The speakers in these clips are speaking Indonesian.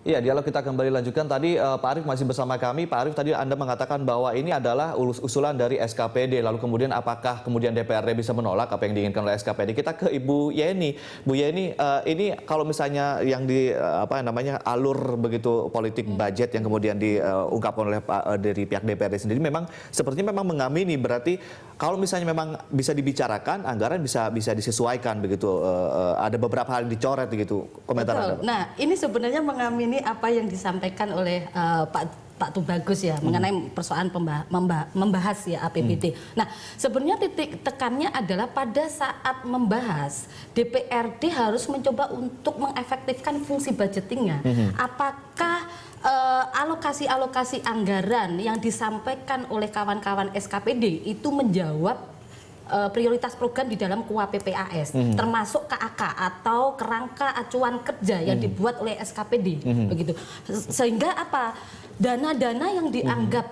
Iya, dialog kita kembali lanjutkan. Tadi Pak Arief masih bersama kami. Pak Arief, tadi Anda mengatakan bahwa ini adalah usulan dari SKPD. Lalu kemudian apakah kemudian DPRD bisa menolak apa yang diinginkan oleh SKPD? Kita ke Ibu Yeni. Bu Yeni, ini kalau misalnya yang di alur begitu politik budget yang kemudian diungkapkan oleh dari pihak DPRD sendiri memang sepertinya memang mengamini, berarti kalau misalnya memang bisa dibicarakan, anggaran bisa disesuaikan begitu. Ada beberapa hal yang dicoret begitu. Komentar Anda, Pak. Nah, ini sebenarnya mengamini apa yang disampaikan oleh Pak Tubagus ya mengenai persoalan membahas ya APBD. Nah, sebenarnya titik tekannya adalah pada saat membahas DPRD harus mencoba untuk mengefektifkan fungsi budgetingnya. Apakah alokasi-alokasi anggaran yang disampaikan oleh kawan-kawan SKPD itu menjawab prioritas program di dalam KUAPPAS, termasuk KAK atau kerangka acuan kerja yang dibuat oleh SKPD, begitu. Sehingga apa? Dana-dana yang dianggap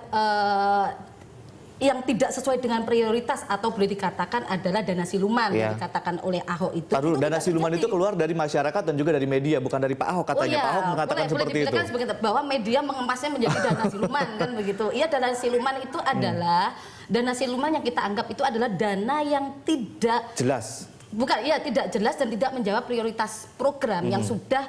yang tidak sesuai dengan prioritas atau boleh dikatakan adalah dana siluman yang dikatakan oleh Ahok itu. Dulu dana siluman itu keluar dari masyarakat dan juga dari media, bukan dari Pak Ahok katanya. Pak Ahok mengatakan seperti itu. Bahwa media mengemasnya menjadi dana siluman kan begitu. Iya, dana siluman itu adalah dana siluman yang kita anggap itu adalah dana yang tidak jelas. Bukan, ya tidak jelas dan tidak menjawab prioritas program yang sudah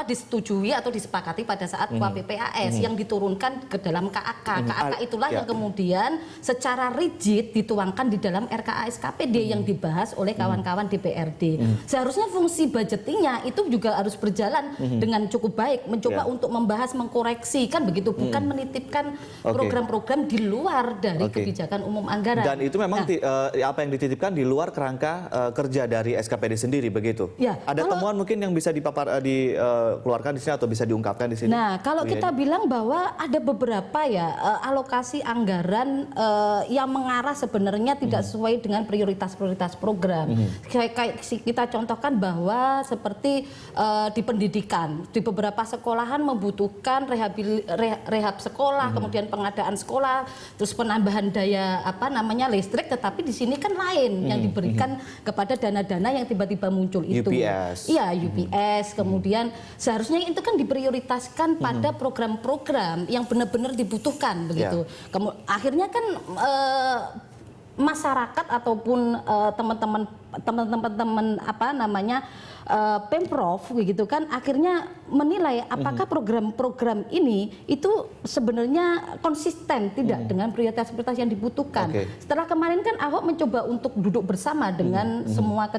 disetujui atau disepakati pada saat KUAPPAS yang diturunkan ke dalam KAK. KAK itulah yang kemudian secara rigid dituangkan di dalam RKA SKPD yang dibahas oleh kawan-kawan DPRD. Seharusnya fungsi budgetingnya itu juga harus berjalan dengan cukup baik, mencoba untuk membahas, mengkoreksi kan begitu, bukan menitipkan program-program di luar dari kebijakan umum anggaran. Dan itu memang apa yang dititipkan di luar kerangka kerja dari SKPD sendiri begitu. Ya, ada temuan mungkin yang bisa dikeluarkan di sini atau bisa diungkapkan di sini. Nah, kalau kita bilang bahwa ada beberapa ya alokasi anggaran yang mengarah sebenarnya tidak sesuai dengan prioritas-prioritas program. Kayak kita contohkan bahwa seperti di pendidikan, di beberapa sekolahan membutuhkan rehab sekolah, kemudian pengadaan sekolah, terus penambahan daya listrik, tetapi di sini kan lain yang diberikan kepada dana-dana yang tiba-tiba muncul itu. UPS. Iya, UPS. Kemudian seharusnya itu kan diprioritaskan pada program-program yang benar-benar dibutuhkan begitu. Akhirnya kan masyarakat ataupun teman-teman Pemprov begitu kan akhirnya menilai apakah program-program ini itu sebenarnya konsisten tidak dengan prioritas-prioritas yang dibutuhkan. Setelah kemarin kan Ahok mencoba untuk duduk bersama dengan semua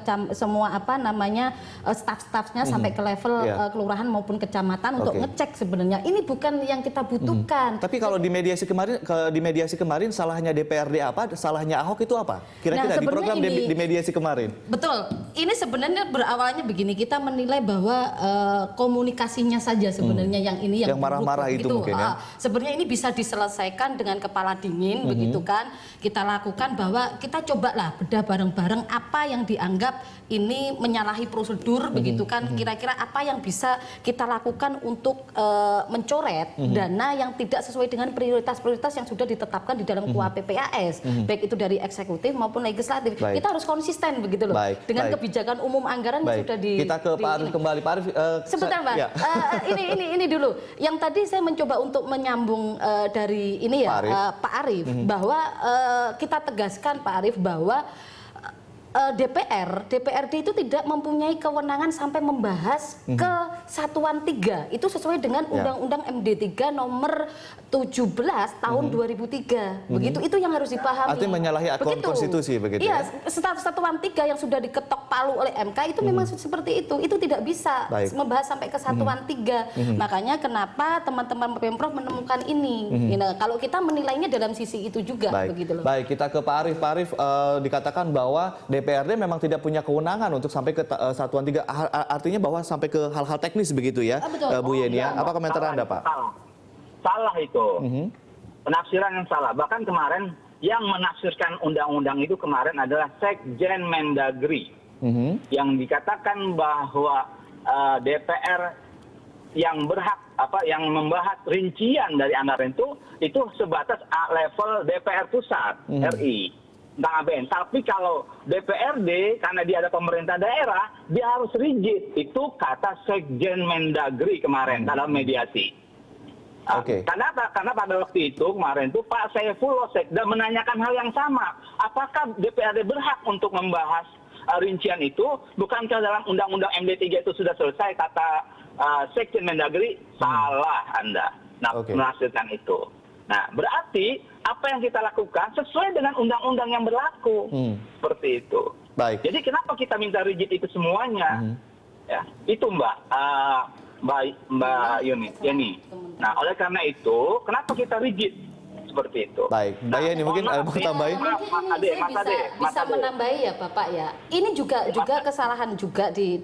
staf-stafnya sampai ke level kelurahan maupun kecamatan untuk ngecek sebenarnya ini bukan yang kita butuhkan. Tapi kalau di mediasi kemarin salahnya DPRD apa? Salahnya Ahok itu apa? Kira-kira di program di mediasi kemarin. Betul. Ini sebenarnya berawalnya begini, kita menilai bahwa komunikasinya saja sebenarnya yang marah-marah itu mungkin ya. Sebenarnya ini bisa diselesaikan dengan kepala dingin begitu kan. Kita lakukan bahwa kita cobalah bedah bareng-bareng apa yang dianggap ini menyalahi prosedur begitu kan. Kira-kira apa yang bisa kita lakukan untuk mencoret dana yang tidak sesuai dengan prioritas-prioritas yang sudah ditetapkan di dalam KUAPPAS, baik itu dari eksekutif maupun legislatif. Kita harus konsisten begitu loh dengan kebijakan umum anggaran yang sudah kita ke Pak Arief kembali. Pak Arief, sebentar Pak, ini dulu. Yang tadi saya mencoba untuk menyambung dari ini ya Pak Arief, bahwa kita tegaskan Pak Arief bahwa DPRD itu tidak mempunyai kewenangan sampai membahas ke Satuan 3. Itu sesuai dengan Undang-Undang MD 3 nomor 17 tahun 2003. Begitu, itu yang harus dipahami. Artinya menyalahi konstitusi begitu. Iya, Satuan 3 yang sudah diketok palu oleh MK itu memang seperti itu. Itu tidak bisa membahas sampai ke Satuan 3. Makanya kenapa teman-teman Pemprov menemukan ini. Kalau kita menilainya dalam sisi itu juga begitu loh. Baik, kita ke Pak Arief. Pak Arief, dikatakan bahwa DPRD memang tidak punya kewenangan untuk sampai ke Satuan 3. Artinya bahwa sampai ke hal-hal teknis begitu ya, Bu Yeni. Apa komentar Anda, Pak? Salah itu. Penafsiran yang salah. Bahkan kemarin yang menafsirkan undang-undang itu kemarin adalah Sekjen Mendagri. Yang dikatakan bahwa DPR yang berhak yang membahas rincian dari anggaran itu sebatas level DPR pusat RI. tentang ABN. Tapi kalau DPRD, karena dia ada pemerintah daerah, dia harus rigid. Itu kata Sekjen Mendagri kemarin dalam mediasi. Oke. Karena pada waktu itu kemarin itu Pak Saifullah Sekda menanyakan hal yang sama. Apakah DPRD berhak untuk membahas rincian itu? Bukankah dalam Undang-Undang MD3 itu sudah selesai, kata Sekjen Mendagri? Salah Anda menafsirkan itu. Nah, berarti apa yang kita lakukan sesuai dengan undang-undang yang berlaku. Seperti itu. Baik. Jadi kenapa kita minta rigid itu semuanya? Ya, itu Mbak Yeni. Nah, oleh karena itu, kenapa kita rigid seperti itu? Baik, Mbak Yeni mungkin mau tambahin? Mas Ade, menambahi ya Bapak ya. Ini juga kesalahan juga di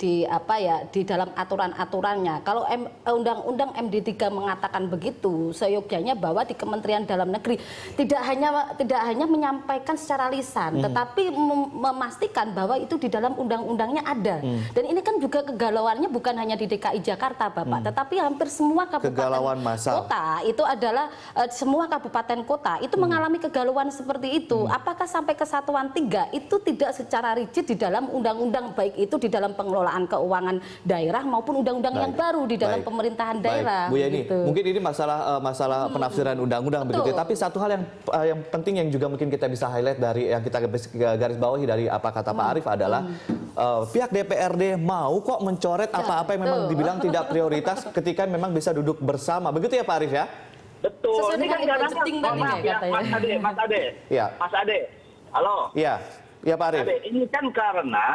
dalam aturan-aturannya. Kalau Undang-Undang MD3 mengatakan begitu, seyogyanya bahwa di Kementerian Dalam Negeri tidak hanya menyampaikan secara lisan, tetapi memastikan bahwa itu di dalam undang-undangnya ada. Dan ini kan juga kegalauannya bukan hanya di DKI Jakarta, Bapak, tetapi hampir semua kabupaten kota itu adalah semua kabupaten kota itu mengalami kegalauan seperti itu. Apakah sampai Kesatuan 3 itu tidak secara rigid di dalam undang-undang, baik itu di dalam pengelolaan keuangan daerah maupun undang-undang yang baru di dalam pemerintahan daerah. Bu Yeni, gitu. mungkin ini masalah penafsiran undang-undang begitu. Tapi satu hal yang penting yang juga mungkin kita bisa highlight dari yang kita garis bawahi dari apa kata Pak Arief adalah pihak DPRD mau kok mencoret apa-apa yang memang dibilang tidak prioritas ketika memang bisa duduk bersama. Begitu ya Pak Arief ya? Betul. Sesuai Ini kan dengan kadang-kadang budgeting Mas Ade. Iya. Mas Ade. Halo. Iya. Iya Pak Arief. Ade, ini kan karena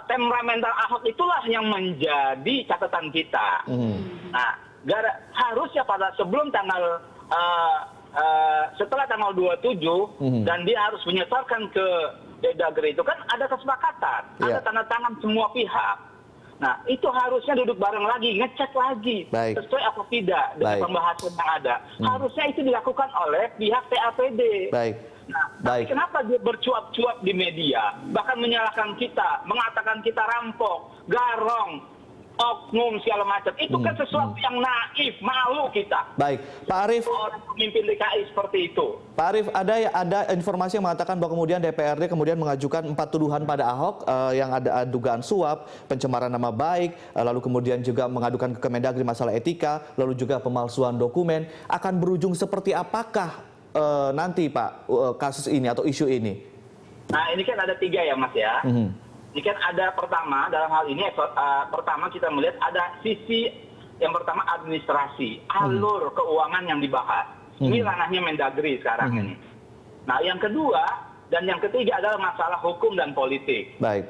temperamental Ahok itulah yang menjadi catatan kita. Nah, harusnya sebelum tanggal setelah tanggal 27 dan dia harus menyetorkan ke Mendagri itu kan ada kesepakatan, ada tanda tangan semua pihak. Nah, itu harusnya duduk bareng lagi, ngecek lagi, sesuai apa tidak dengan pembahasan yang ada. Harusnya itu dilakukan oleh pihak TAPD. Nah, tapi kenapa dia bercuap-cuap di media, bahkan menyalahkan kita, mengatakan kita rampok, garong, oknum segala macam. Itu kan sesuatu yang naif, malu kita. Baik, Pak Arief. Orang pemimpin DKI seperti itu. Pak Arief, ada informasi yang mengatakan bahwa kemudian DPRD kemudian mengajukan 4 tuduhan pada Ahok yang ada dugaan suap, pencemaran nama baik, lalu kemudian juga mengadukan ke Kemendagri masalah etika, lalu juga pemalsuan dokumen. Akan berujung seperti apakah nanti Pak kasus ini atau isu ini? Nah, ini kan ada 3 ya Mas ya. Ini kan ada pertama dalam hal ini pertama kita melihat ada sisi yang pertama administrasi, alur keuangan yang dibahas. Ini ranahnya Mendagri sekarang ini. Nah, yang kedua dan yang ketiga adalah masalah hukum dan politik. Baik.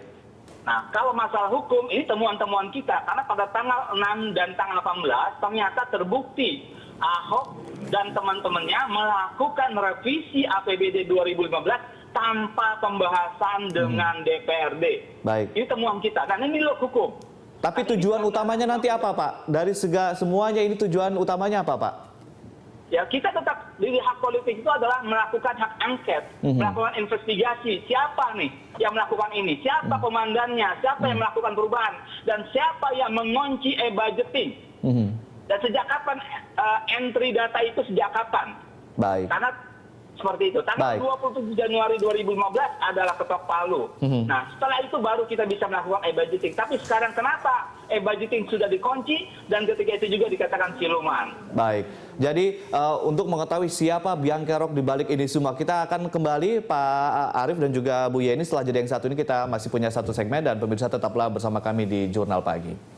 Nah, kalau masalah hukum ini temuan-temuan kita karena pada tanggal 6 dan tanggal 18 ternyata terbukti Ahok dan teman-temannya melakukan revisi APBD 2015 tanpa pembahasan dengan DPRD. Baik. Ini temuan kita, dan ini loh hukum. Tapi tujuan utamanya nanti apa Pak? Dari semuanya ini tujuan utamanya apa Pak? Ya, kita tetap di hak politik itu adalah melakukan hak angket, melakukan investigasi. Siapa nih yang melakukan ini? Siapa komandannya? Siapa yang melakukan perubahan? Dan siapa yang mengunci e-budgeting? Dan sejak kapan entry data itu sejak kapan? Baik. Karena seperti itu. Tanggal 27 Januari 2015 adalah ketok palu. Nah, setelah itu baru kita bisa melakukan e-budgeting. Tapi sekarang kenapa e-budgeting sudah dikunci dan ketika itu juga dikatakan siluman? Baik. Jadi untuk mengetahui siapa biang kerok di balik ini semua, kita akan kembali Pak Arief dan juga Bu Yeni setelah jeda yang satu ini. Kita masih punya satu segmen dan pemirsa tetaplah bersama kami di Jurnal Pagi.